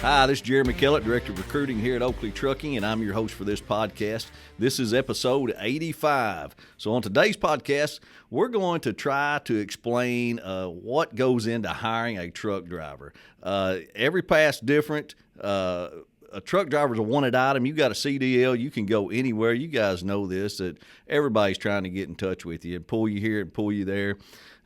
Hi, this is Jeremy Kellett, Director of Recruiting here at Oakley Trucking, and I'm your host for this podcast. This is episode 85. So on today's podcast, we're going to try to explain what goes into hiring a truck driver. Every path's different. A truck driver's a wanted item. You got a CDL, you can go anywhere. You guys know this, that everybody's trying to get in touch with you and pull you here and pull you there.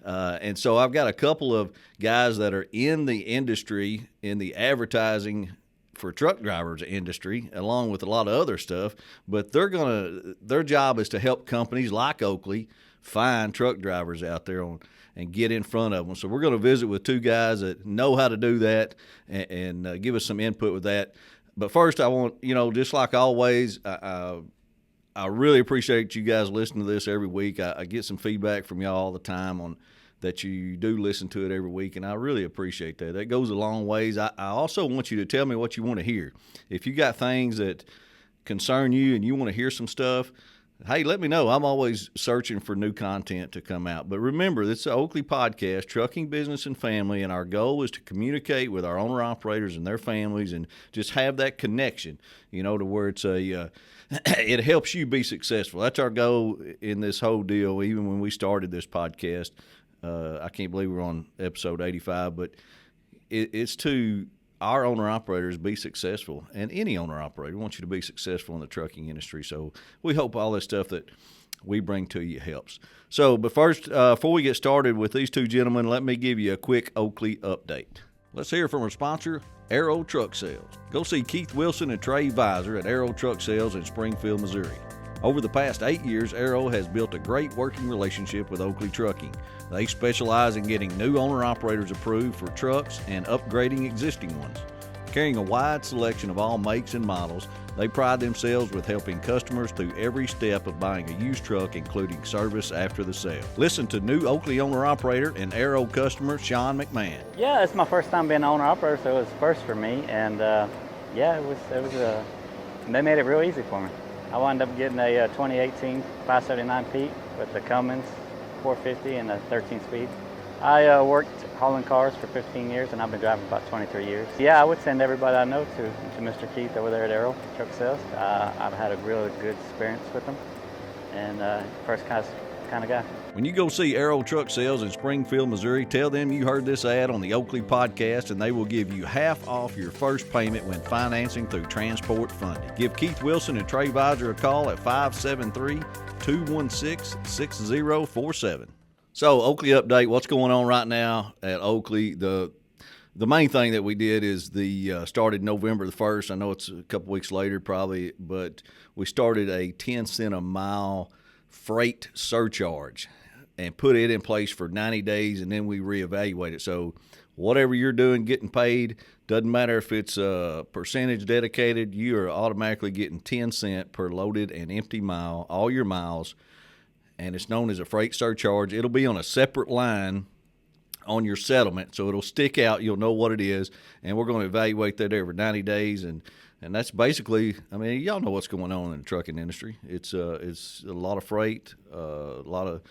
And so I've got a couple of guys that are in the industry, in the advertising for truck drivers industry, along with a lot of other stuff. But their job is to help companies like Oakley find truck drivers out there and get in front of them. So we're going to visit with two guys that know how to do that and give us some input with that. But first, I want, just like always, I really appreciate you guys listening to this every week. I get some feedback from y'all all the time on that you do listen to it every week, and I really appreciate that. That goes a long ways. I also want you to tell me what you want to hear. If you got things that concern you and you want to hear some stuff, hey, let me know. I'm always searching for new content to come out. But remember, this is the Oakley Podcast, Trucking, Business, and Family, and our goal is to communicate with our owner-operators and their families and just have that connection, to where it's it helps you be successful. That's our goal in this whole deal. Even when we started this podcast, I can't believe we're on episode 85, but it's to our owner-operators be successful, and any owner-operator wants you to be successful in the trucking industry. So we hope all this stuff that we bring to you helps. So, but first, before we get started with these two gentlemen, let me give you a quick Oakley update. Let's hear from our sponsor, Arrow Truck Sales. Go see Keith Wilson and Trey Visor at Arrow Truck Sales in Springfield, Missouri. Over the past 8 years, Arrow has built a great working relationship with Oakley Trucking. They specialize in getting new owner-operators approved for trucks and upgrading existing ones. Carrying a wide selection of all makes and models, they pride themselves with helping customers through every step of buying a used truck, including service after the sale. Listen to new Oakley owner-operator and Arrow customer Sean McMahon. Yeah, it's my first time being an owner-operator, so it was first for me, and they made it real easy for me. I wound up getting a 2018 579 Pete with the Cummins 450 and a 13-speed. I worked hauling cars for 15 years, and I've been driving about 23 years. Yeah, I would send everybody I know to Mr. Keith over there at Arrow Truck Sales. I've had a really good experience with him, and first kind of guy. When you go see Arrow Truck Sales in Springfield, Missouri, tell them you heard this ad on the Oakley Podcast, and they will give you half off your first payment when financing through transport funding. Give Keith Wilson and Trey Visor a call at 573-216-6047. So, Oakley update, what's going on right now at Oakley? The main thing that we did is started November the 1st. I know it's a couple weeks later probably, but we started a 10 cent a mile freight surcharge and put it in place for 90 days, and then we reevaluate it. So whatever you're doing, getting paid, doesn't matter if it's a percentage dedicated, you are automatically getting 10 cents per loaded and empty mile, all your miles, and it's known as a freight surcharge. It'll be on a separate line on your settlement, so it'll stick out. You'll know what it is, and we're going to evaluate that every 90 days, and that's basically, y'all know what's going on in the trucking industry. It's a lot of freight, a lot of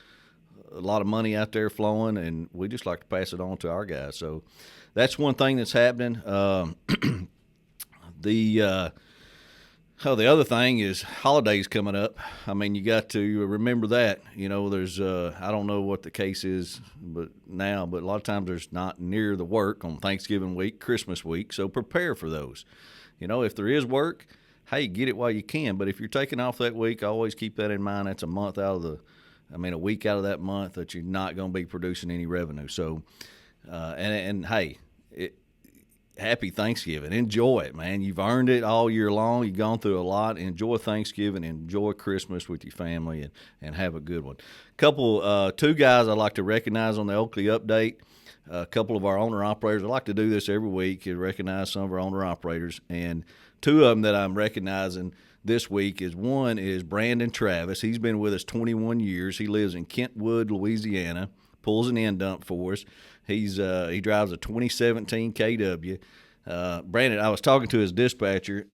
money out there flowing, and we just like to pass it on to our guys. So that's one thing that's happening. The other thing is holidays coming up. You got to remember that. There's I don't know what the case is but a lot of times there's not near the work on Thanksgiving week, Christmas week, so prepare for those. If there is work, hey, get it while you can. But if you're taking off that week, always keep that in mind. That's a month out of a week out of that month that you're not going to be producing any revenue. So, hey, happy Thanksgiving. Enjoy it, man. You've earned it all year long. You've gone through a lot. Enjoy Thanksgiving. Enjoy Christmas with your family and have a good one. Two guys I'd like to recognize on the Oakley update. A couple of our owner-operators. I like to do this every week to recognize some of our owner-operators. And two of them that I'm recognizing this week one is Brandon Travis. He's been with us 21 years. He lives in Kentwood, Louisiana, pulls an end dump for us. He drives a 2017 KW. Brandon, I was talking to his dispatcher.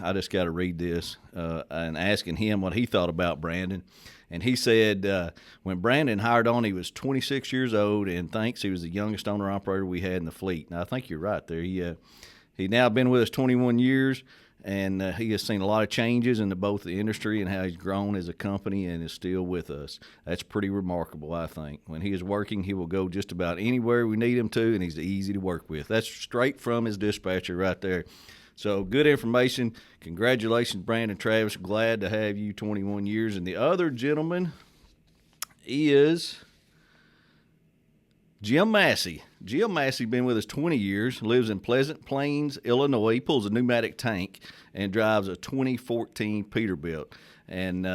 I just got to read this and asking him what he thought about Brandon. And he said when Brandon hired on, he was 26 years old and thinks he was the youngest owner-operator we had in the fleet. Now, I think you're right there. He's now been with us 21 years, and he has seen a lot of changes in both the industry and how he's grown as a company and is still with us. That's pretty remarkable, I think. When he is working, he will go just about anywhere we need him to, and he's easy to work with. That's straight from his dispatcher right there. So good information. Congratulations, Brandon Travis. Glad to have you 21 years. And the other gentleman is Jim Massey. Jim Massey been with us 20 years, lives in Pleasant Plains, Illinois. He pulls a pneumatic tank and drives a 2014 Peterbilt. And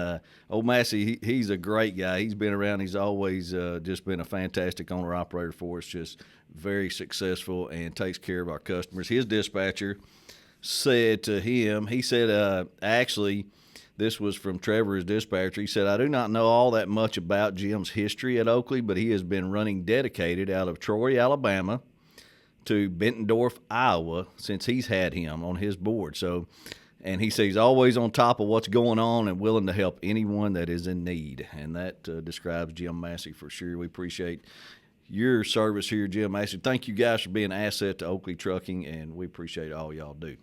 old Massey, he's a great guy. He's been around. He's always just been a fantastic owner-operator for us, just very successful and takes care of our customers. His dispatcher said to him, he said, actually, this was from Trevor, his dispatcher. He said, I do not know all that much about Jim's history at Oakley, but he has been running dedicated out of Troy, Alabama to Bettendorf, Iowa since he's had him on his board. So, and he says he's always on top of what's going on and willing to help anyone that is in need. And that describes Jim Massey for sure. We appreciate your service here, Jim Massey. Thank you guys for being an asset to Oakley Trucking, and we appreciate all y'all do.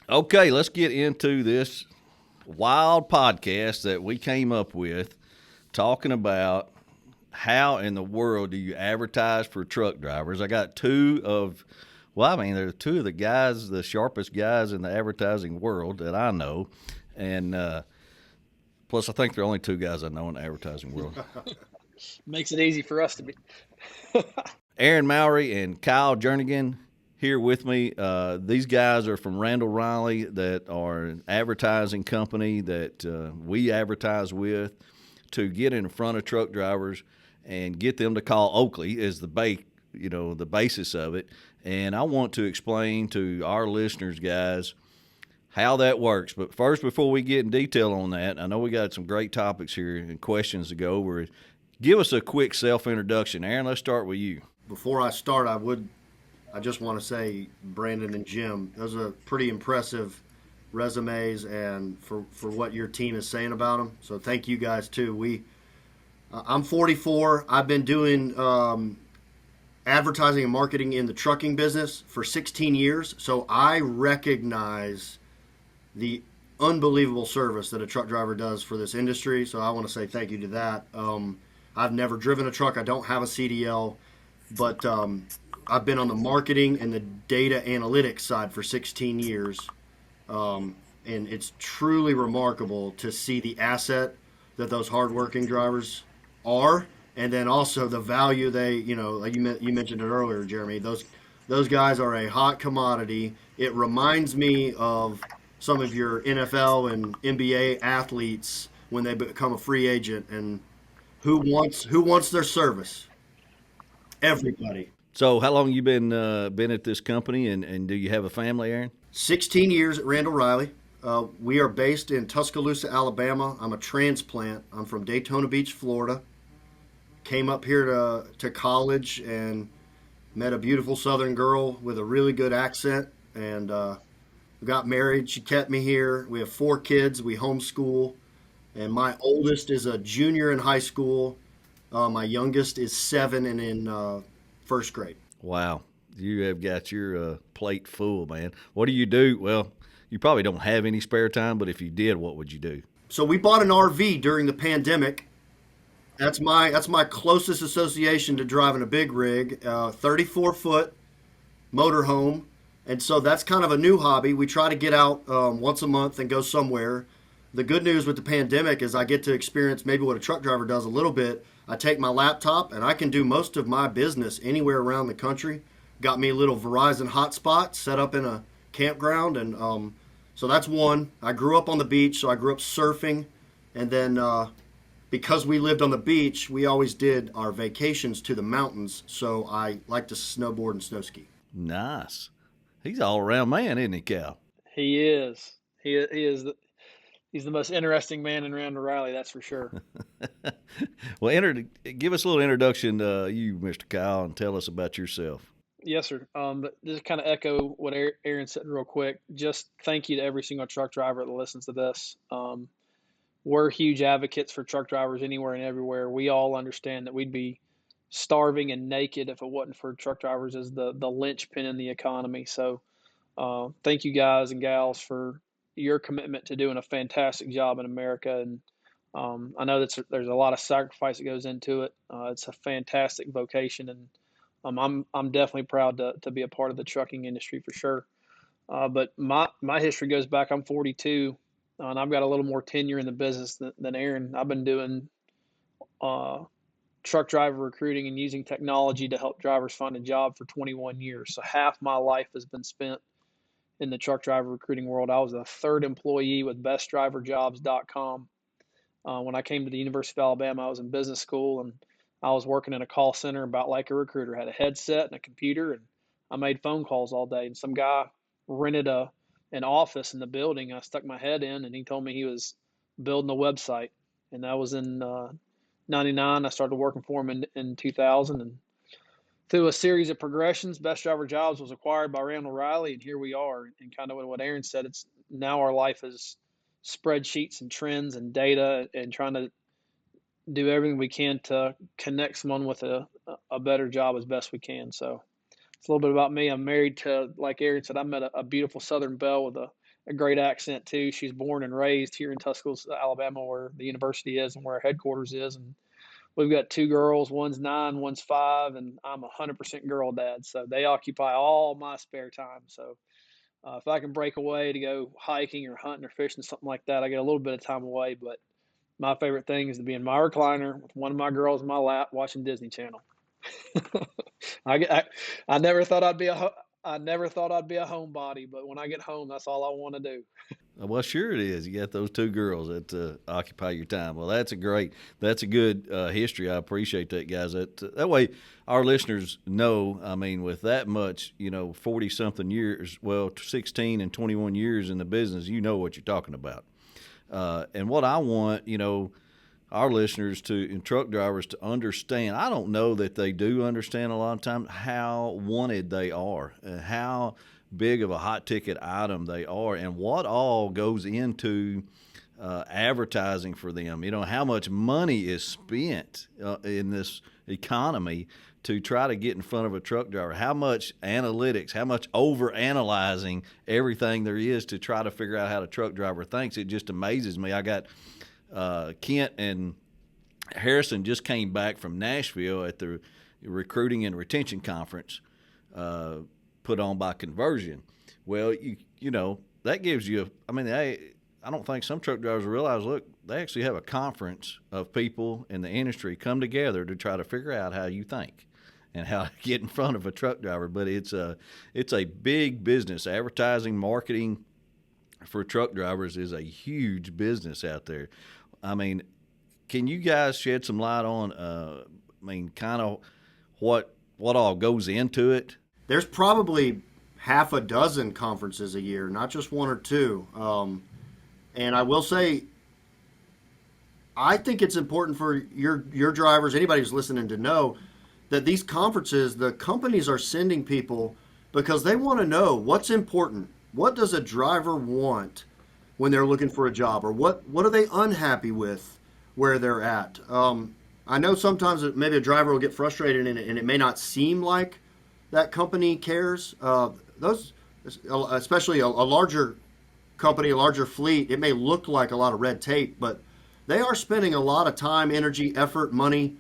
Okay, let's get into this wild podcast that we came up with talking about how in the world do you advertise for truck drivers. I got they're two of the guys, the sharpest guys in the advertising world that I know. And plus, I think they're only two guys I know in the advertising world. Makes it easy for us to be. Aaron Mowery and Kyle Jernigan here with me. These guys are from Randall-Reilly, that are an advertising company that we advertise with to get in front of truck drivers and get them to call Oakley is the basis of it. And I want to explain to our listeners, guys, how that works. But first, before we get in detail on that, I know we got some great topics here and questions to go over. Give us a quick self-introduction. Aaron, let's start with you. Before I start, I just want to say, Brandon and Jim, those are pretty impressive resumes, and for what your team is saying about them. So thank you guys too. I'm 44. I've been doing advertising and marketing in the trucking business for 16 years. So I recognize the unbelievable service that a truck driver does for this industry. So I want to say thank you to that. I've never driven a truck. I don't have a CDL, but I've been on the marketing and the data analytics side for 16 years. And it's truly remarkable to see the asset that those hardworking drivers are, and then also the value they, like you mentioned it earlier, Jeremy, those guys are a hot commodity. It reminds me of some of your NFL and NBA athletes when they become a free agent, and who wants their service? Everybody. So how long you been at this company, and do you have a family, Aaron? 16 years at Randall-Reilly. We are based in Tuscaloosa, Alabama. I'm a transplant. I'm from Daytona Beach, Florida. Came up here to college and met a beautiful Southern girl with a really good accent, and we got married. She kept me here. We have 4 kids. We homeschool, and my oldest is a junior in high school. My youngest is 7 and in first grade. Wow. You have got your plate full, man. What do you do? Well, you probably don't have any spare time, but if you did, what would you do? So we bought an RV during the pandemic. That's my closest association to driving a big rig, 34-foot motorhome. And so that's kind of a new hobby. We try to get out once a month and go somewhere. The good news with the pandemic is I get to experience maybe what a truck driver does a little bit. I take my laptop and I can do most of my business anywhere around the country. Got me a little Verizon hotspot set up in a campground, and so that's one. I grew up on the beach, so I grew up surfing, and then because we lived on the beach, we always did our vacations to the mountains, so I like to snowboard and snow ski. Nice. He's all around man, isn't he, Cal? He is. He's the most interesting man in Randall-Reilly, that's for sure. Well, give us a little introduction to you, Mr. Kyle, and tell us about yourself. Yes, sir. But just kind of echo what Aaron said real quick. Just thank you to every single truck driver that listens to this. We're huge advocates for truck drivers anywhere and everywhere. We all understand that we'd be starving and naked if it wasn't for truck drivers as the linchpin in the economy. So thank you guys and gals for your commitment to doing a fantastic job in America. And I know that there's a lot of sacrifice that goes into it. It's a fantastic vocation, and I'm definitely proud to be a part of the trucking industry for sure. But my history goes back. I'm 42, and I've got a little more tenure in the business than Aaron. I've been doing truck driver recruiting and using technology to help drivers find a job for 21 years. So half my life has been spent in the truck driver recruiting world. I was a third employee with bestdriverjobs.com. When I came to the University of Alabama, I was in business school, and I was working in a call center about like a recruiter. I had a headset and a computer, and I made phone calls all day. And some guy rented an office in the building. I stuck my head in, and he told me he was building a website. And that was in 99. I started working for him in 2000. And through a series of progressions, Best Driver Jobs was acquired by Randall-Reilly, and here we are. And kind of what Aaron said, it's now our life is spreadsheets and trends and data, and trying to do everything we can to connect someone with a better job as best we can. So it's a little bit about me. I'm married to, like Aaron said, I met a beautiful Southern belle with a great accent too. She's born and raised here in Tuscaloosa, Alabama, where the university is and where our headquarters is. And we've got 2 girls, one's 9, one's 5, and I'm 100% girl dad. So they occupy all my spare time. So if I can break away to go hiking or hunting or fishing, something like that, I get a little bit of time away. But my favorite thing is to be in my recliner with one of my girls in my lap watching Disney Channel. I never thought I'd be a homebody, but when I get home, that's all I want to do. Well, sure it is. You got those 2 girls that occupy your time. Well, that's a good history. I appreciate that, guys. That way our listeners know, I mean, with that much, 40-something years, 16 and 21 years in the business, you know what you're talking about. And what I want, our listeners and truck drivers to understand, I don't know that they do understand a lot of times how wanted they are and how big of a hot ticket item they are and what all goes into advertising for them. How much money is spent in this economy to try to get in front of a truck driver, how much analytics, how much over-analyzing everything there is to try to figure out how the truck driver thinks. It just amazes me. I got Kent and Harrison just came back from Nashville at the Recruiting and Retention Conference put on by Conversion. Well, that gives you, I don't think some truck drivers realize, look, they actually have a conference of people in the industry come together to try to figure out how you think and how to get in front of a truck driver. But it's a big business. Advertising, marketing for truck drivers is a huge business out there. Can you guys shed some light on, kind of what all goes into it? There's probably half a dozen conferences a year, not just 1 or 2. And I will say, I think it's important for your drivers, anybody who's listening, to know that these conferences, the companies are sending people because they want to know what's important. What does a driver want when they're looking for a job, or what are they unhappy with where they're at? I know sometimes maybe a driver will get frustrated and it may not seem like that company cares. Those, especially a larger company, a larger fleet, it may look like a lot of red tape, but they are spending a lot of time, energy, effort, money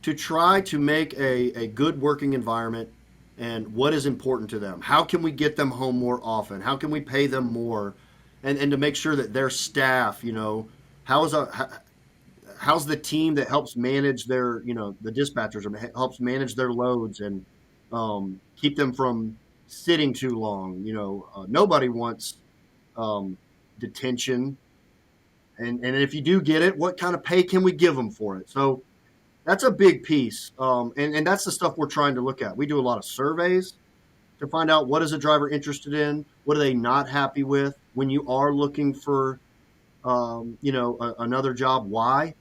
to try to make a good working environment and what is important to them. How can we get them home more often? How can we pay them more? And to make sure that their staff, how's the team that helps manage their, the dispatchers, or helps manage their loads and keep them from sitting too long. Nobody wants detention. And if you do get it, what kind of pay can we give them for it? So that's a big piece. And that's the stuff we're trying to look at. We do a lot of surveys to find out what is a driver interested in, what are they not happy with when you are looking for, another job, why?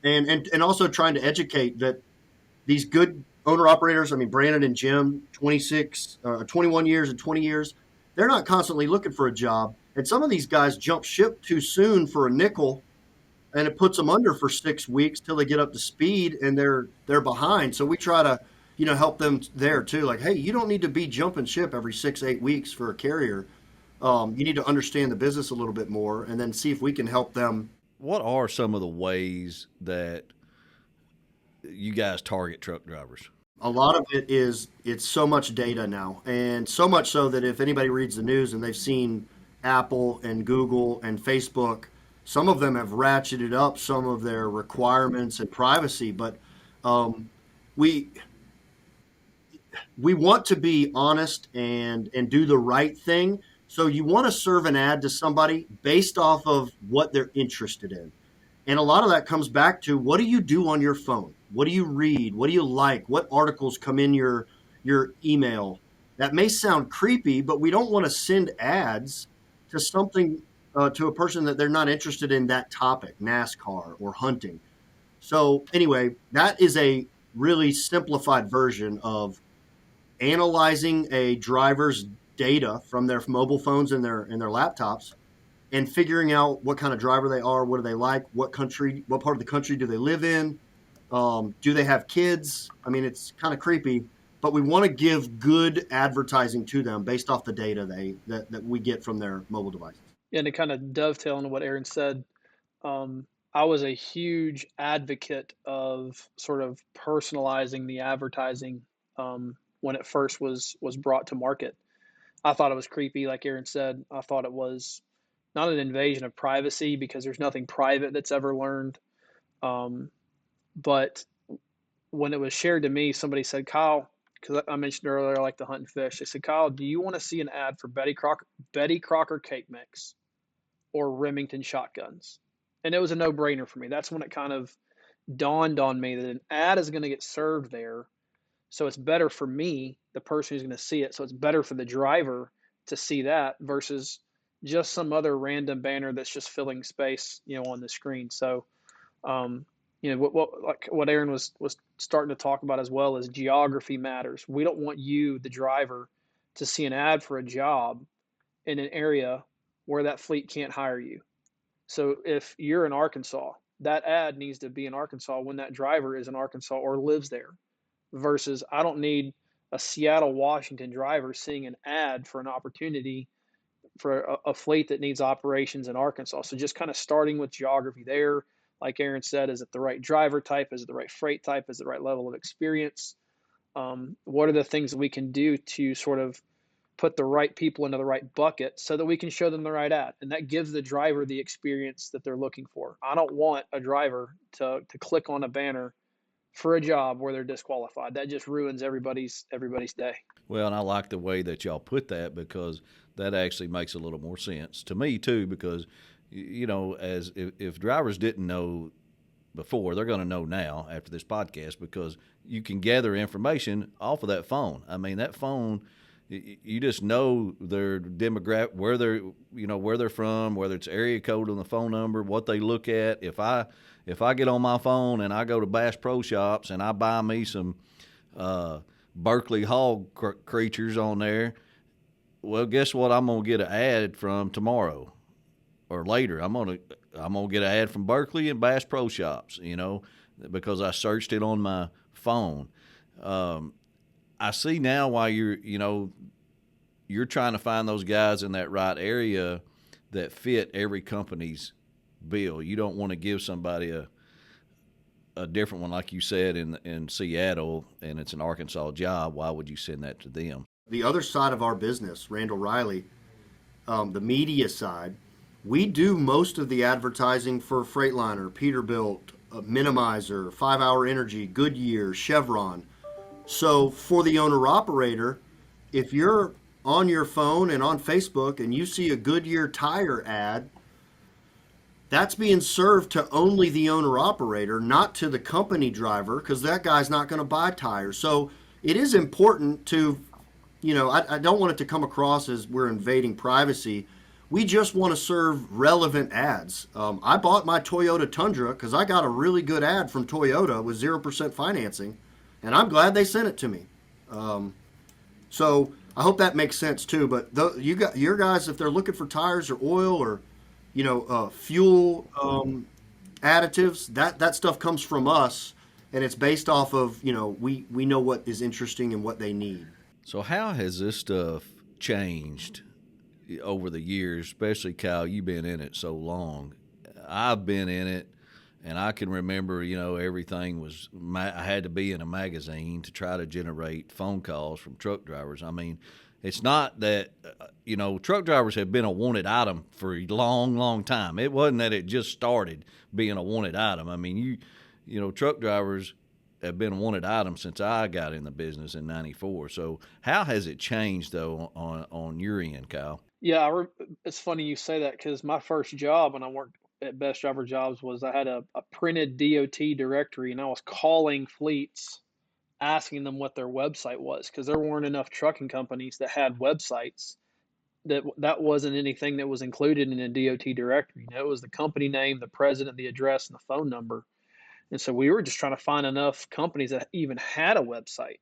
And also trying to educate that these good owner-operators, Brandon and Jim, 21 years and 20 years, they're not constantly looking for a job. And some of these guys jump ship too soon for a nickel, and it puts them under for 6 weeks till they get up to speed, and they're behind. So we try to help them there too. Like, hey, you don't need to be jumping ship every 6-8 weeks for a carrier. You need to understand the business a little bit more, and then see if we can help them. What are some of the ways that you guys target truck drivers? A lot of it is, it's so much data now, and so much so that if anybody reads the news and they've seen Apple and Google and Facebook, some of them have ratcheted up some of their requirements and privacy, but we want to be honest and do the right thing. So you want to serve an ad to somebody based off of what they're interested in. And a lot of that comes back to, what do you do on your phone? What do you read? What do you like? What articles come in your email? That may sound creepy, but we don't want to send ads to something, to a person that they're not interested in that topic, NASCAR or hunting. So anyway, that is a really simplified version of analyzing a driver's data from their mobile phones and their laptops, and figuring out what kind of driver they are, what do they like, what part of the country do they live in, do they have kids? I mean, it's kind of creepy, but we want to give good advertising to them based off the data that we get from their mobile devices. Yeah, and to kind of dovetail on what Aaron said, I was a huge advocate of sort of personalizing the advertising when it first was brought to market. I thought it was creepy, like Aaron said. I thought it was not an invasion of privacy, because there's nothing private that's ever learned. But when it was shared to me, somebody said, Kyle, because I mentioned earlier I like to hunt and fish. They said, Kyle, do you want to see an ad for Betty Crocker cake mix or Remington shotguns? And it was a no-brainer for me. That's when it kind of dawned on me that an ad is going to get served there. So it's better for me, the person who's going to see it. So it's better for the driver to see that versus just some other random banner that's just filling space, on the screen. So, what Aaron was starting to talk about as well is geography matters. We don't want you, the driver, to see an ad for a job in an area where that fleet can't hire you. So if you're in Arkansas, that ad needs to be in Arkansas when that driver is in Arkansas or lives there, versus I don't need a Seattle, Washington driver seeing an ad for an opportunity for a fleet that needs operations in Arkansas. So just kind of starting with geography there. Like Aaron said, is it the right driver type? Is it the right freight type? Is it the right level of experience? What are the things that we can do to sort of put the right people into the right bucket so that we can show them the right ad? And that gives the driver the experience that they're looking for. I don't want a driver to click on a banner for a job where they're disqualified. That just ruins everybody's day. Well, and I like the way that y'all put that, because that actually makes a little more sense to me too, because as if drivers didn't know before, they're going to know now after this podcast, because you can gather information off of that phone. I mean, that phone, you just know their demographic, where they're from, whether it's area code on the phone number, what they look at. If I get on my phone and I go to Bass Pro Shops and I buy me some Berkeley hog creatures on there, well, guess what? I'm gonna get an ad from tomorrow or later. I'm gonna get an ad from Berkeley and Bass Pro Shops, because I searched it on my phone. I see now why you're trying to find those guys in that right area that fit every company's bill. You don't want to give somebody a different one, like you said, in Seattle, and it's an Arkansas job. Why would you send that to them? The other side of our business, Randall-Reilly, the media side, we do most of the advertising for Freightliner, Peterbilt, Minimizer, 5 Hour Energy, Goodyear, Chevron. So for the owner-operator, if you're on your phone and on Facebook and you see a Goodyear tire ad, that's being served to only the owner-operator, not to the company driver, because that guy's not going to buy tires. So it is important to, I don't want it to come across as we're invading privacy. We just want to serve relevant ads. I bought my Toyota Tundra because I got a really good ad from Toyota with 0% financing, and I'm glad they sent it to me. So I hope that makes sense too. But your guys, if they're looking for tires or oil or fuel additives, that stuff comes from us, and it's based off of, we know what is interesting and what they need. So how has this stuff changed over the years, especially, Kyle, you've been in it so long. I've been in it, and I can remember, everything was I had to be in a magazine to try to generate phone calls from truck drivers. I mean, it's not that, truck drivers have been a wanted item for a long, long time. It wasn't that it just started being a wanted item. I mean, truck drivers have been a wanted item since I got in the business in '94. So how has it changed, though, on your end, Kyle? Yeah, it's funny you say that because my first job when I worked at Best Driver Jobs was I had a printed DOT directory, and I was calling fleets asking them what their website was because there weren't enough trucking companies that had websites. That wasn't anything that was included in a DOT directory. It was the company name, the president, the address, and the phone number. And so we were just trying to find enough companies that even had a website.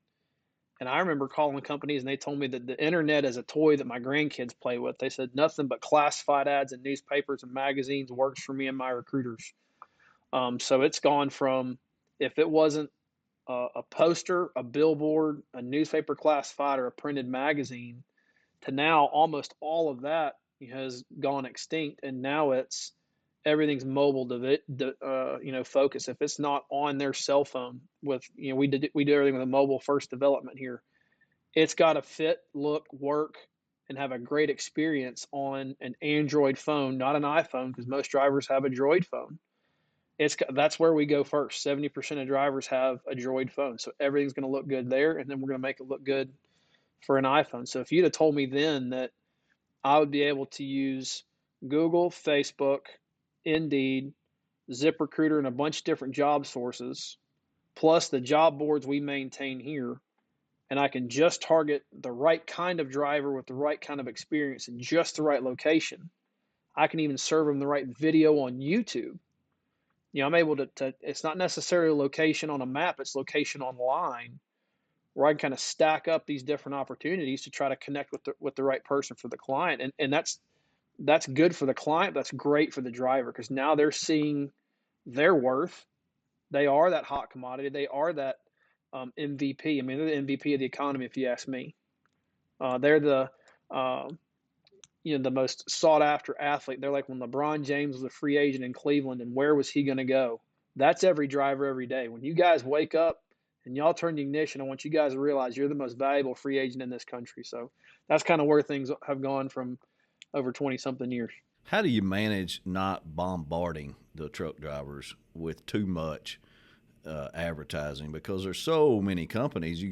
And I remember calling companies, and they told me that the internet is a toy that my grandkids play with. They said nothing but classified ads in newspapers and magazines works for me and my recruiters. So it's gone from, if it wasn't a poster, a billboard, a newspaper classified, or a printed magazine, to now almost all of that has gone extinct. And now everything's mobile focus. If it's not on their cell phone with, we do everything with a mobile first development here. It's got to fit, look, work, and have a great experience on an Android phone, not an iPhone, because most drivers have a Droid phone. That's where we go first. 70% of drivers have a Droid phone. So everything's going to look good there, and then we're going to make it look good for an iPhone. So if you'd have told me then that I would be able to use Google, Facebook, Indeed, ZipRecruiter, and a bunch of different job sources, plus the job boards we maintain here, and I can just target the right kind of driver with the right kind of experience in just the right location. I can even serve them the right video on YouTube. I'm able to it's not necessarily location on a map, it's location online, where I can kind of stack up these different opportunities to try to connect with the right person for the client. And that's good for the client. That's great for the driver because now they're seeing their worth. They are that hot commodity. They are that MVP. I mean, they're the MVP of the economy, if you ask me. They're the the most sought after athlete. They're like when LeBron James was a free agent in Cleveland, and where was he going to go? That's every driver every day. When you guys wake up and y'all turn the ignition, I want you guys to realize you're the most valuable free agent in this country. So that's kind of where things have gone from over 20-something years. How do you manage not bombarding the truck drivers with too much advertising? Because there's so many companies.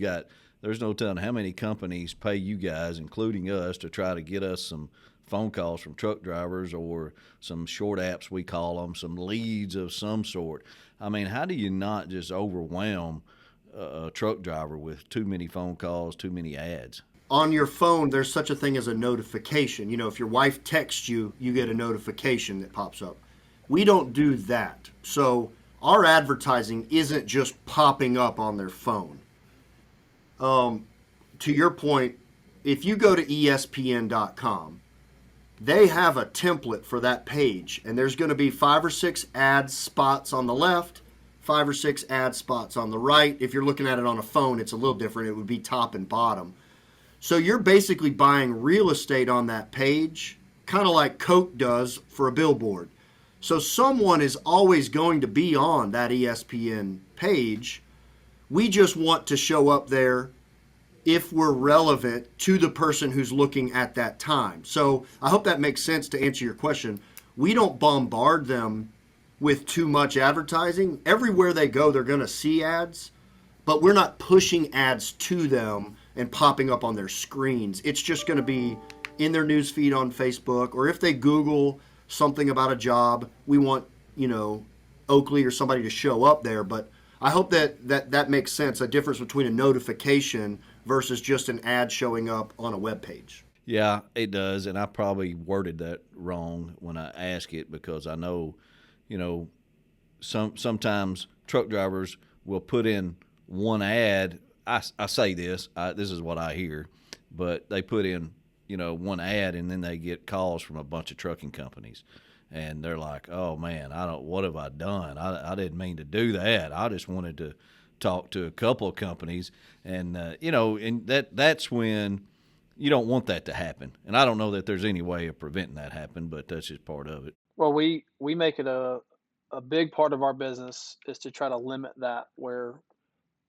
There's no telling how many companies pay you guys, including us, to try to get us some phone calls from truck drivers or some short apps, we call them, some leads of some sort. I mean, how do you not just overwhelm a truck driver with too many phone calls, too many ads? On your phone, there's such a thing as a notification. If your wife texts you, you get a notification that pops up. We don't do that. So our advertising isn't just popping up on their phone. To your point, if you go to ESPN.com, they have a template for that page, and there's going to be 5 or 6 ad spots on the left, 5 or 6 ad spots on the right. If you're looking at it on a phone, it's a little different. It would be top and bottom. So you're basically buying real estate on that page, kind of like Coke does for a billboard. So someone is always going to be on that ESPN page. We just want to show up there if we're relevant to the person who's looking at that time. So I hope that makes sense to answer your question. We don't bombard them with too much advertising. Everywhere they go, they're going to see ads, but we're not pushing ads to them and popping up on their screens. It's just going to be in their news feed on Facebook, or if they Google something about a job, we want, Oakley or somebody to show up there. But I hope that makes sense, a difference between a notification versus just an ad showing up on a web page. Yeah, it does, and I probably worded that wrong when I ask it because I know, sometimes truck drivers will put in one ad. I say this is what I hear, but they put in, one ad and then they get calls from a bunch of trucking companies. and they're like, oh man, what have I done? I didn't mean to do that. I just wanted to talk to a couple of companies, and and that's when you don't want that to happen. And I don't know that there's any way of preventing that happen, but that's just part of it. Well, we make it a big part of our business is to try to limit that, where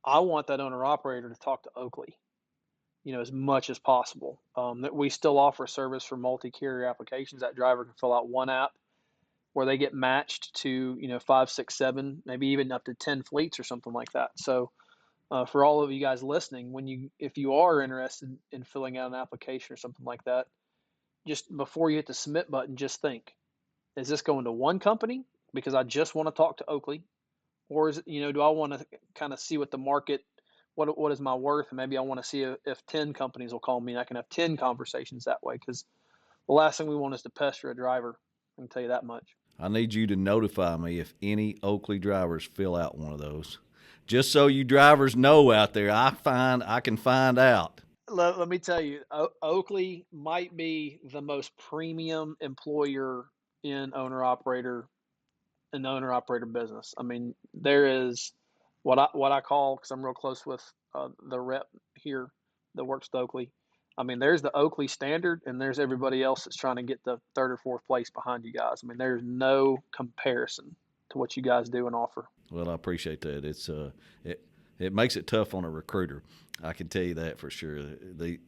I want that owner operator to talk to Oakley, as much as possible. That we still offer service for multi-carrier applications. That driver can fill out one app where they get matched to 5, 6, 7, maybe even up to 10 fleets or something like that. So for all of you guys listening, if you are interested in filling out an application or something like that, just before you hit the submit button, just think, is this going to one company because I just want to talk to Oakley, or is it, do I want to kind of see what the market, what is my worth, and maybe I want to see if 10 companies will call me and I can have 10 conversations that way, because the last thing we want is to pester a driver. I can tell you that much. I need you to notify me if any Oakley drivers fill out one of those, just so you drivers know out there. I can find out. Let me tell you, Oakley might be the most premium employer in owner-operator business. I mean, there is what I call, because I'm real close with the rep here that works with Oakley. I mean, there's the Oakley standard, and there's everybody else that's trying to get the third or fourth place behind you guys. I mean, there's no comparison to what you guys do and offer. Well, I appreciate that. It's it makes it tough on a recruiter. I can tell you that for sure.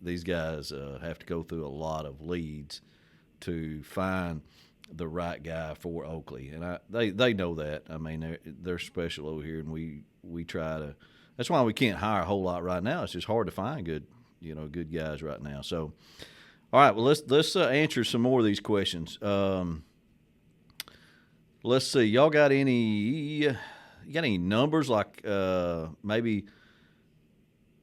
These guys have to go through a lot of leads to find the right guy for Oakley, and they know that. I mean, they're special over here, and we try to. That's why we can't hire a whole lot right now. It's just hard to find good guys right now. So, all right, well, let's answer some more of these questions. Let's see, y'all got any numbers like maybe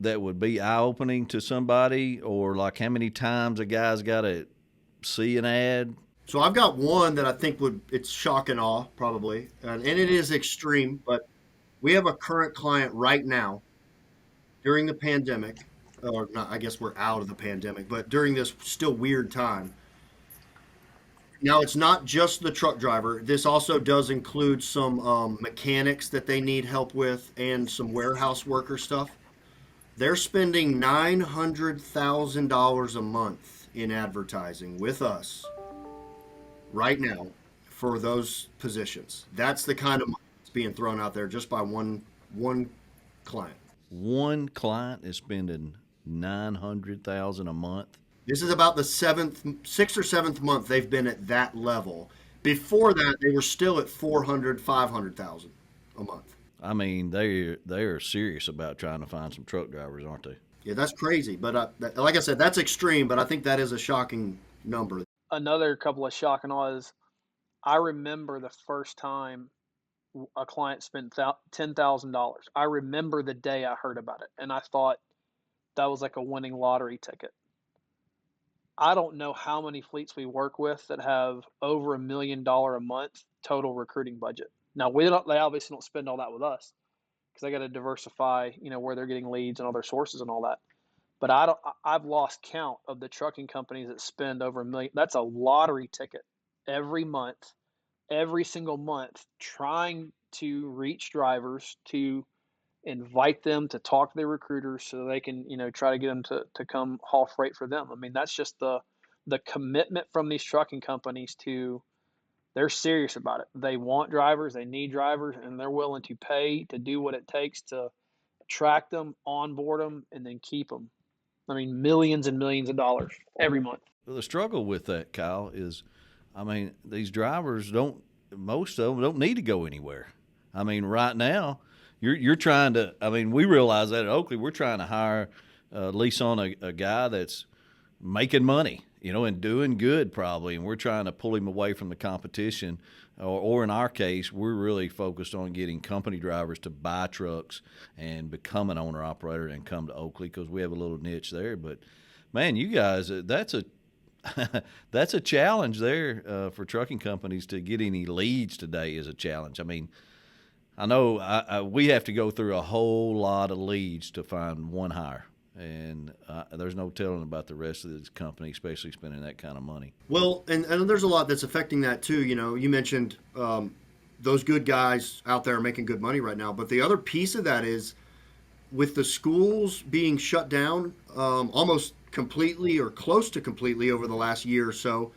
that would be eye-opening to somebody, or like how many times a guy's got to see an ad? So I've got one that I think it's shock and awe probably, and it is extreme, but we have a current client right now during the pandemic, or not, I guess we're out of the pandemic, but during this still weird time. Now, it's not just the truck driver. This also does include some mechanics that they need help with and some warehouse worker stuff. They're spending $900,000 a month in advertising with us right now for those positions. That's the kind of money that's being thrown out there just by one client. One client is spending $900,000 a month. This is about the 6th or 7th month they've been at that level. Before that, they were still at $400,000, $500,000 a month. I mean, they are serious about trying to find some truck drivers, aren't they? Yeah, that's crazy. But like I said, that's extreme, but I think that is a shocking number. Another couple of shock and awe is, I remember the first time a client spent $10,000. I remember the day I heard about it, and I thought that was like a winning lottery ticket. I don't know how many fleets we work with that have over $1 million a month total recruiting budget. Now, they obviously don't spend all that with us, because they got to diversify, where they're getting leads and other sources and all that. But I've lost count of the trucking companies that spend over $1 million. That's a lottery ticket every month, every single month, trying to reach drivers, to invite them to talk to their recruiters so they can, try to get them to come haul freight for them. I mean, that's just the commitment from these trucking companies to, they're serious about it. They want drivers, they need drivers, and they're willing to pay to do what it takes to attract them, onboard them, and then keep them. I mean, millions and millions of dollars every month. Well, the struggle with that, Kyle, is, I mean, these drivers most of them don't need to go anywhere. I mean, right now, you're trying to, I mean, we realize that at Oakley, we're trying to hire, lease on a guy that's making money, and doing good probably, and we're trying to pull him away from the competition. Or in our case, we're really focused on getting company drivers to buy trucks and become an owner-operator and come to Oakley, because we have a little niche there. But, man, you guys, that's a that's a challenge there for trucking companies. To get any leads today is a challenge. I mean, I know we have to go through a whole lot of leads to find one hire. And there's no telling about the rest of this company, especially spending that kind of money. Well, and there's a lot that's affecting that too. You mentioned those good guys out there are making good money right now. But the other piece of that is with the schools being shut down almost completely or close to completely over the last year or so,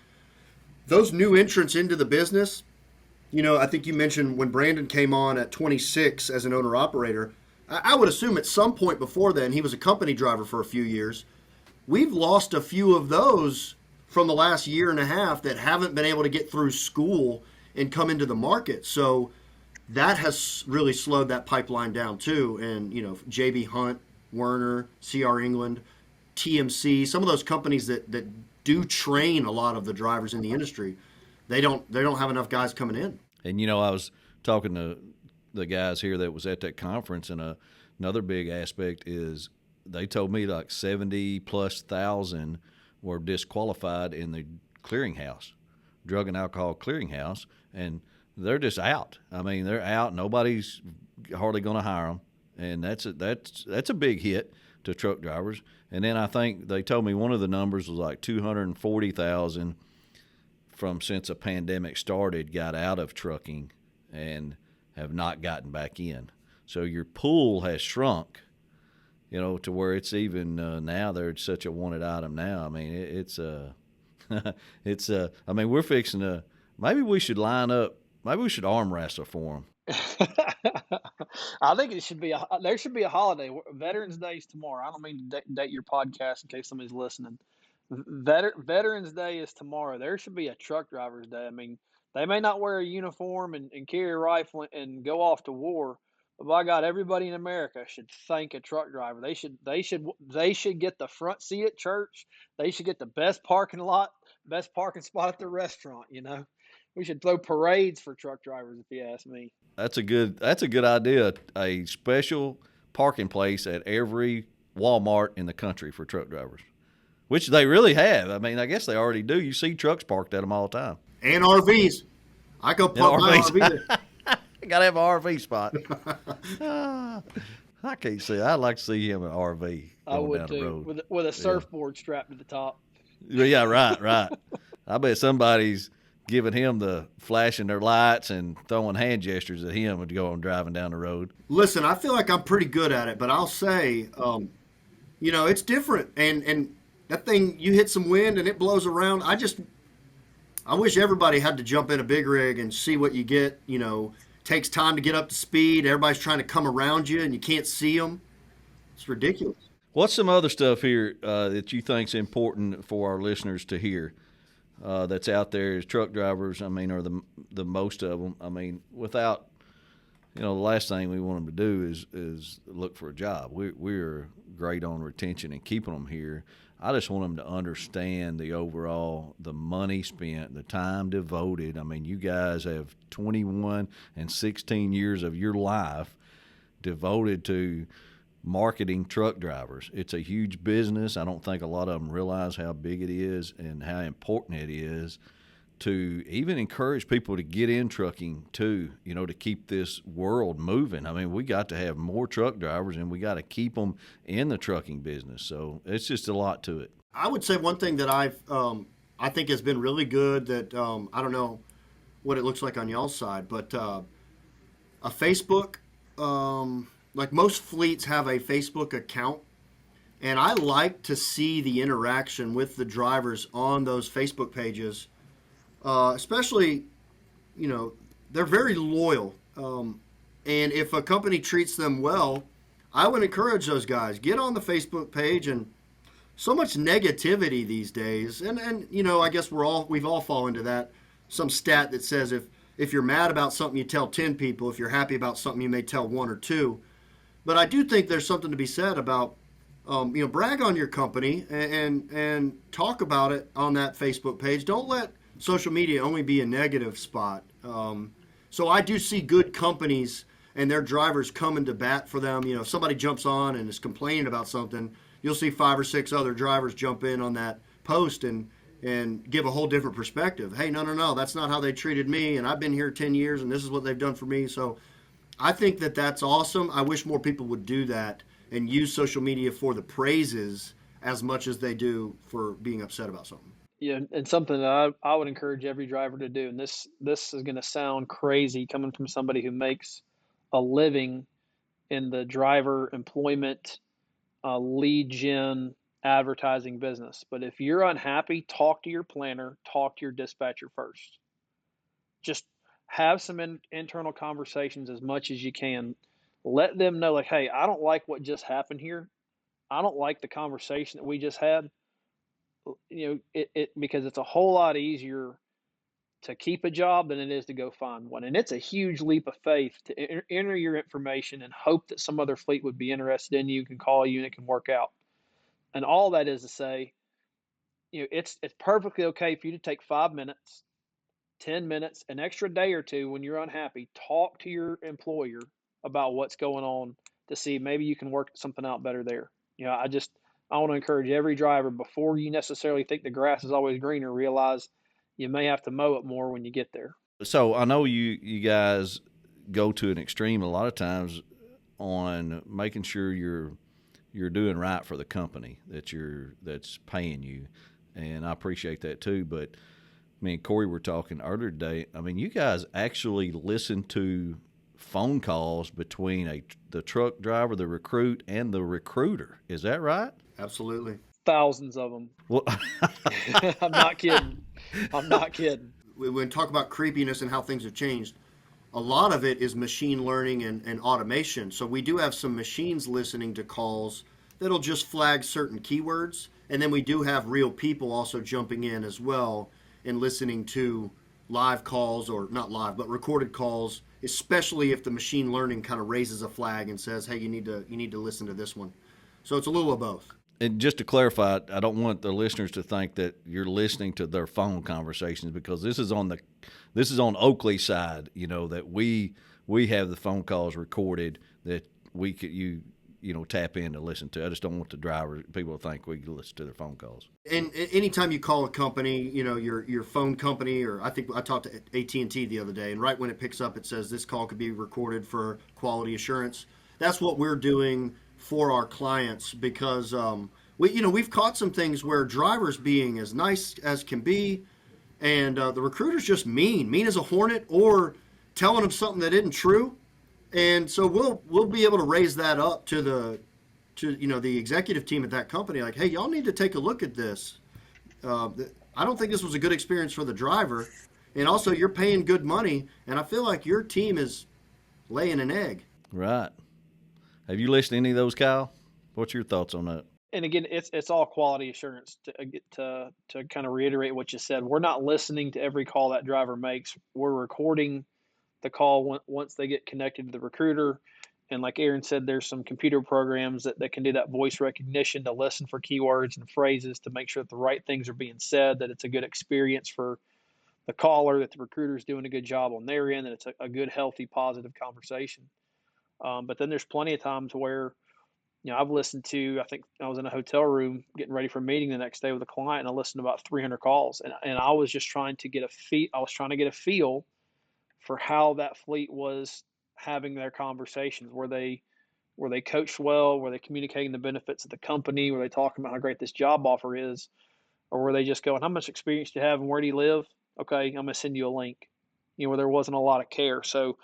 those new entrants into the business, I think you mentioned when Brandon came on at 26 as an owner-operator, I would assume at some point before then he was a company driver for a few years. We've lost a few of those from the last year and a half that haven't been able to get through school and come into the market. So that has really slowed that pipeline down too. And, JB Hunt, Werner, CR England, TMC, some of those companies that do train a lot of the drivers in the industry, they don't have enough guys coming in. And, I was talking to the guys here that was at that conference, and another big aspect is they told me like 70,000+ were disqualified in the clearinghouse, drug and alcohol clearinghouse, and they're just out. I mean, they're out. Nobody's hardly going to hire them, and that's a big hit to truck drivers. And then I think they told me one of the numbers was like 240,000 from since the pandemic started got out of trucking and have not gotten back in. So your pool has shrunk, to where it's even now they're such a wanted item now. I mean, it's I mean, we're fixing to, maybe we should line up, maybe we should arm wrestle for them. I think there should be a holiday. Veterans Day is tomorrow. I don't mean to date your podcast in case somebody's listening. Veterans Day is tomorrow. There should be a truck drivers day. I mean, they may not wear a uniform and carry a rifle and go off to war, but by God, everybody in America should thank a truck driver. They should get the front seat at church. They should get the best parking spot at the restaurant. We should throw parades for truck drivers, if you ask me. That's a good idea. A special parking place at every Walmart in the country for truck drivers, which they really have. I mean, I guess they already do. You see trucks parked at them all the time. And RVs. I go park my RV there. Got to have an RV spot. I can't see. I'd like to see him in an RV going down the road. With a surfboard strapped to the top. Yeah, right. I bet somebody's giving him the flashing their lights and throwing hand gestures at him and going driving down the road. Listen, I feel like I'm pretty good at it, but I'll say, it's different. And that thing, you hit some wind and it blows around. I wish everybody had to jump in a big rig and see what you get. Takes time to get up to speed. Everybody's trying to come around you and you can't see them. It's ridiculous. What's some other stuff here that you think's important for our listeners to hear that's out there as truck drivers? I mean, or the most of them. I mean, without, the last thing we want them to do is look for a job. We're great on retention and keeping them here. I just want them to understand the money spent, the time devoted. I mean, you guys have 21 and 16 years of your life devoted to marketing truck drivers. It's a huge business. I don't think a lot of them realize how big it is and how important it is to even encourage people to get in trucking too, to keep this world moving. I mean, we got to have more truck drivers and we got to keep them in the trucking business. So it's just a lot to it. I would say one thing that I think has been really good that I don't know what it looks like on y'all's side, but a Facebook, like most fleets have a Facebook account, and I like to see the interaction with the drivers on those Facebook pages. Especially, they're very loyal. And if a company treats them well, I would encourage those guys. Get on the Facebook page. And so much negativity these days. And I guess we've all fallen into that. Some stat that says if you're mad about something, you tell 10 people. If you're happy about something, you may tell 1 or 2. But I do think there's something to be said about, brag on your company and talk about it on that Facebook page. Don't let social media only be a negative spot. So I do see good companies and their drivers coming to bat for them. If somebody jumps on and is complaining about something, you'll see 5 or 6 other drivers jump in on that post and give a whole different perspective. Hey, no, that's not how they treated me, and I've been here 10 years, and this is what they've done for me. So I think that that's awesome. I wish more people would do that and use social media for the praises as much as they do for being upset about something. Yeah, and something that I would encourage every driver to do, and this is going to sound crazy coming from somebody who makes a living in the driver employment, lead gen, advertising business. But if you're unhappy, talk to your planner, talk to your dispatcher first. Just have some internal conversations as much as you can. Let them know, like, hey, I don't like what just happened here. I don't like the conversation that we just had. Because it's a whole lot easier to keep a job than it is to go find one. And it's a huge leap of faith to enter your information and hope that some other fleet would be interested in you, can call you, and it can work out. And all that is to say, it's perfectly okay for you to take 5 minutes, 10 minutes, an extra day or two when you're unhappy. Talk to your employer about what's going on to see maybe you can work something out better there. I want to encourage every driver, before you necessarily think the grass is always greener, realize you may have to mow it more when you get there. So I know you guys go to an extreme a lot of times on making sure you're doing right for the company that's paying you, and I appreciate that too. But me and Corey were talking earlier today. I mean, you guys actually listen to phone calls between the truck driver, the recruit, and the recruiter. Is that right? Absolutely. Thousands of them. Well, I'm not kidding. When we talk about creepiness and how things have changed, a lot of it is machine learning and automation. So we do have some machines listening to calls that'll just flag certain keywords. And then we do have real people also jumping in as well and listening to live calls, or not live, but recorded calls, especially if the machine learning kind of raises a flag and says, hey, you need to listen to this one. So it's a little of both. And just to clarify, I don't want the listeners to think that you're listening to their phone conversations, because this is on Oakley side, that we have the phone calls recorded that we could tap in to listen to. I just don't want the people to think we can listen to their phone calls. And anytime you call a company, your phone company, or I think I talked to AT&T the other day, and right when it picks up, it says this call could be recorded for quality assurance. That's what we're doing for our clients, because we've caught some things where drivers being as nice as can be, and the recruiter's just mean as a hornet, or telling them something that isn't true. And so we'll be able to raise that up to the executive team at that company, like, hey, y'all need to take a look at this. I don't think this was a good experience for the driver, and also you're paying good money, and I feel like your team is laying an egg. Right. Have you listened to any of those, Kyle? What's your thoughts on that? And again, it's all quality assurance. To kind of reiterate what you said, we're not listening to every call that driver makes. We're recording the call once they get connected to the recruiter. And like Aaron said, there's some computer programs that can do that voice recognition to listen for keywords and phrases to make sure that the right things are being said, that it's a good experience for the caller, that the recruiter is doing a good job on their end, that it's a good, healthy, positive conversation. But then there's plenty of times where, I've listened to, I think I was in a hotel room getting ready for a meeting the next day with a client, and I listened to about 300 calls. And I was just trying to get a feel for how that fleet was having their conversations. Were they coached well? Were they communicating the benefits of the company? Were they talking about how great this job offer is? Or were they just going, how much experience do you have and where do you live? Okay, I'm going to send you a link. Where there wasn't a lot of care. So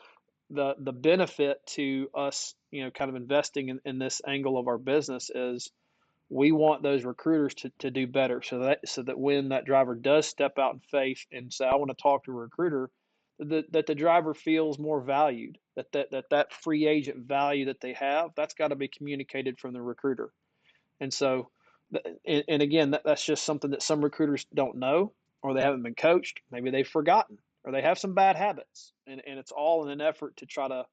the benefit to us, kind of investing in this angle of our business is we want those recruiters to do better, so that when that driver does step out in faith and say, I want to talk to a recruiter, that the driver feels more valued, that free agent value that they have, that's got to be communicated from the recruiter. And so, and again, that's just something that some recruiters don't know, or they haven't been coached. Maybe they've forgotten, or they have some bad habits. And it's all in an effort to try to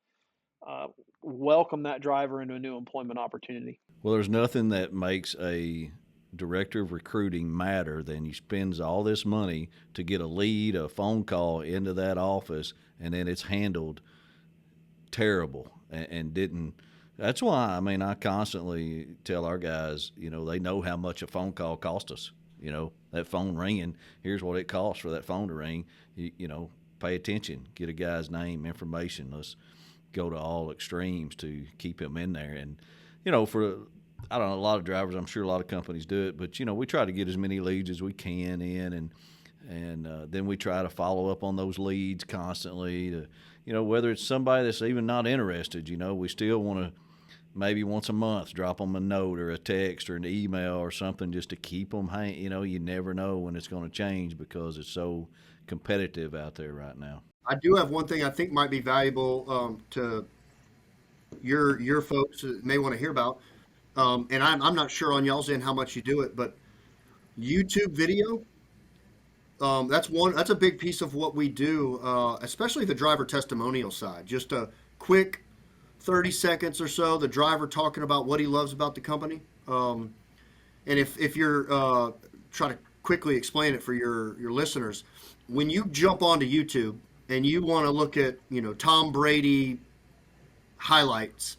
welcome that driver into a new employment opportunity. Well, there's nothing that makes a director of recruiting matter than he spends all this money to get a lead, a phone call into that office, and then it's handled terrible and didn't. That's why, I constantly tell our guys, they know how much a phone call cost us. That phone ringing, here's what it costs for that phone to ring. Pay attention, get a guy's name, information. Let's go to all extremes to keep him in there. And, for I don't know, a lot of drivers, I'm sure a lot of companies do it, but we try to get as many leads as we can in, and then we try to follow up on those leads constantly. To, whether it's somebody that's even not interested, we still want to maybe once a month drop them a note or a text or an email or something just to keep them hanging. You never know when it's going to change because it's so competitive out there right now. I do have one thing I think might be valuable to your folks that may want to hear about. And I'm not sure on y'all's end how much you do it, but YouTube video, that's a big piece of what we do, especially the driver testimonial side. Just a quick 30 seconds or so, the driver talking about what he loves about the company. And if you're try to quickly explain it for your listeners, when you jump onto YouTube and you want to look at Tom Brady highlights,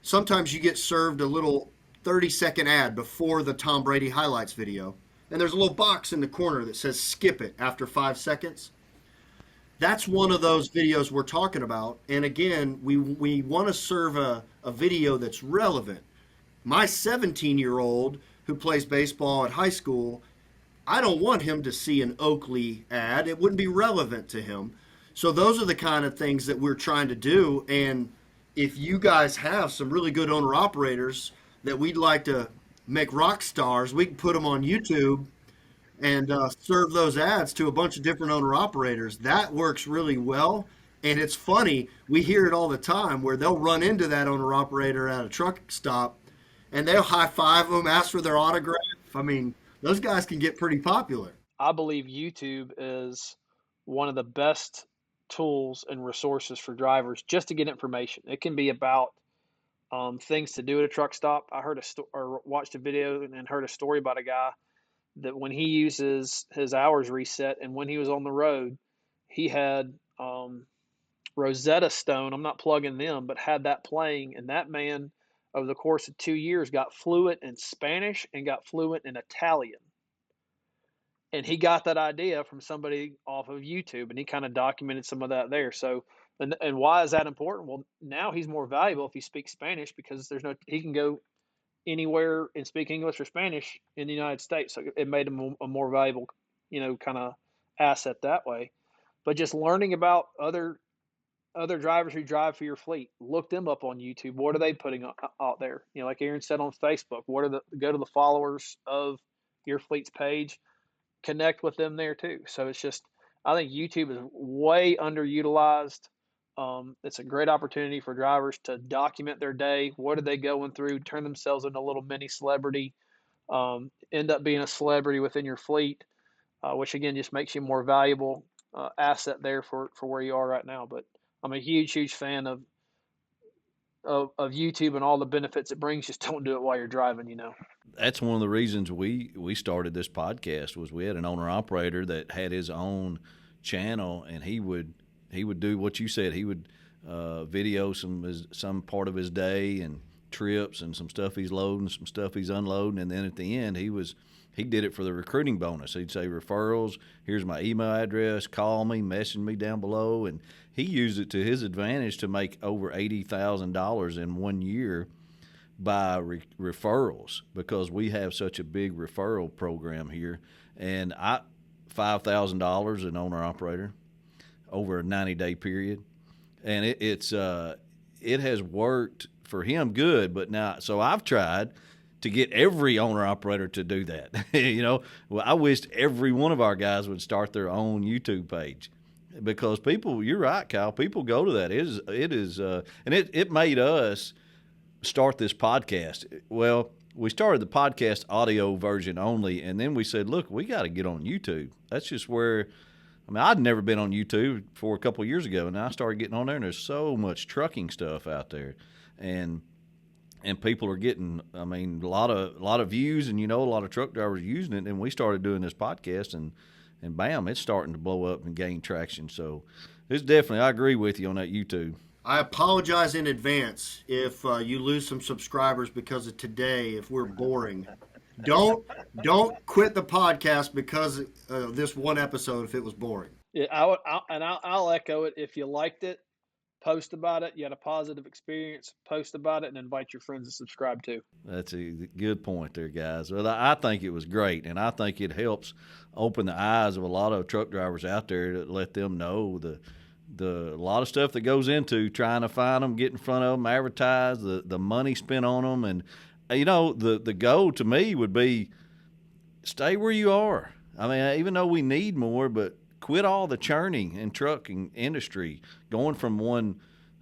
sometimes you get served a little 30-second ad before the Tom Brady highlights video, and there's a little box in the corner that says skip it after 5 seconds. That's one of those videos we're talking about. And again, we want to serve a video that's relevant. My 17-year-old who plays baseball at high school, I don't want him to see an Oakley ad. It wouldn't be relevant to him. So those are the kind of things that we're trying to do. And if you guys have some really good owner-operators that we'd like to make rock stars, we can put them on YouTube and serve those ads to a bunch of different owner-operators. That works really well. And it's funny, we hear it all the time where they'll run into that owner-operator at a truck stop and they'll high-five them, ask for their autograph. I mean, those guys can get pretty popular. I believe YouTube is one of the best tools and resources for drivers just to get information. It can be about things to do at a truck stop. I heard or watched a video and heard a story about a guy that when he uses his hours reset and when he was on the road, he had Rosetta Stone. I'm not plugging them, but had that playing, and that man over the course of 2 years got fluent in Spanish and got fluent in Italian. And he got that idea from somebody off of YouTube, and he kind of documented some of that there. So, and why is that important? Well, now he's more valuable if he speaks Spanish because he can go anywhere and speak English or Spanish in the United States. So it made him a more valuable, kind of asset that way. But just learning about other drivers who drive for your fleet, look them up on YouTube. What are they putting out there? Like Aaron said on Facebook, go to the followers of your fleet's page, connect with them there too. So it's just, I think YouTube is way underutilized. It's a great opportunity for drivers to document their day. What are they going through? Turn themselves into a little mini celebrity, end up being a celebrity within your fleet, which again, just makes you a more valuable asset there for where you are right now. But I'm a huge fan of YouTube and all the benefits it brings. Just don't do it while you're driving, That's one of the reasons we started this podcast. Was we had an owner operator that had his own channel, and he would do what you said. He would video some part of his day and trips and some stuff he's loading, some stuff he's unloading, and then at the end he did it for the recruiting bonus. He'd say referrals, here's my email address, call me, message me down below, and he used it to his advantage to make over $80,000 in 1 year by referrals, because we have such a big referral program here. And $5,000 an owner operator over a 90-day period, and it has worked for him good. But now, so I've tried to get every owner operator to do that. Well, I wished every one of our guys would start their own YouTube page, because people, you're right, Kyle, people go to that. It is, and it made us start this podcast. Well, we started the podcast audio version only, and then we said, look, we got to get on YouTube. That's just where, I'd never been on YouTube before a couple of years ago, and I started getting on there, and there's so much trucking stuff out there, and people are getting, a lot of views, and a lot of truck drivers using it. And we started doing this podcast, and bam, it's starting to blow up and gain traction. So it's definitely, I agree with you on that YouTube. I apologize in advance if you lose some subscribers because of today, if we're boring. Don't quit the podcast because of this one episode if it was boring. Yeah, I'll echo it. If you liked it, post about it. You had a positive experience, post about it, and invite your friends to subscribe too. That's a good point there, guys. Well, I think it was great, and I think it helps open the eyes of a lot of truck drivers out there to let them know the lot of stuff that goes into trying to find them, get in front of them, advertise, the money spent on them. And, the goal to me would be stay where you are. I mean, even though we need more, but quit all the churning and trucking industry, going from one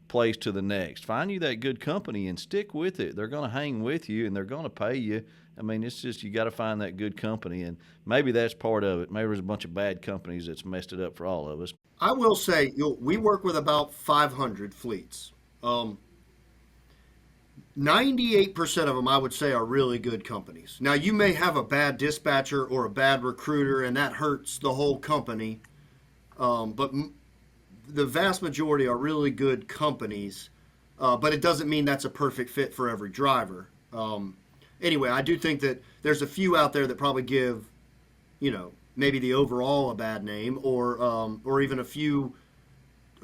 place to the next. Find you that good company and stick with it. They're going to hang with you and they're going to pay you. I mean, it's just you got to find that good company, and maybe that's part of it. Maybe there's a bunch of bad companies that's messed it up for all of us. I will say, we work with about 500 fleets. 98% of them, I would say, are really good companies. Now, you may have a bad dispatcher or a bad recruiter, and that hurts the whole company. But the vast majority are really good companies. But it doesn't mean that's a perfect fit for every driver. Anyway, I do think that there's a few out there that probably give, maybe the overall a bad name, or even a few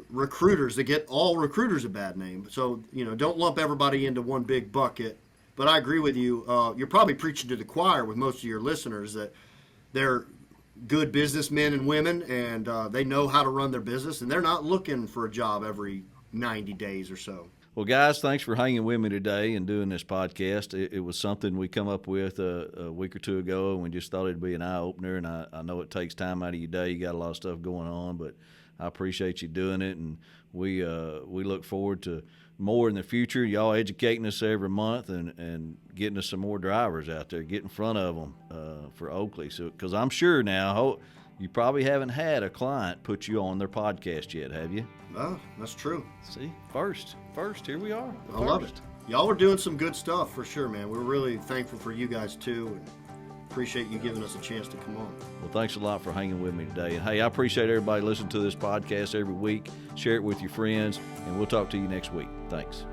recruiters that get all recruiters a bad name. So, don't lump everybody into one big bucket. But I agree with you. You're probably preaching to the choir with most of your listeners that they're good businessmen and women, and they know how to run their business, and they're not looking for a job every 90 days or so. Well, guys, thanks for hanging with me today and doing this podcast. It was something we come up with a week or two ago, and we just thought it'd be an eye-opener, and I know it takes time out of your day. You got a lot of stuff going on, but I appreciate you doing it, and we look forward to more in the future. Y'all educating us every month and getting us some more drivers out there, get in front of them for Oakley. So, because I'm sure now you probably haven't had a client put you on their podcast yet, have you? Oh, that's true. See, first, here we are. I love it. Y'all are doing some good stuff for sure, man. We're really thankful for you guys too, and appreciate you giving us a chance to come on. Well, thanks a lot for hanging with me today. And hey, I appreciate everybody listening to this podcast every week. Share it with your friends, and we'll talk to you next week. Thanks.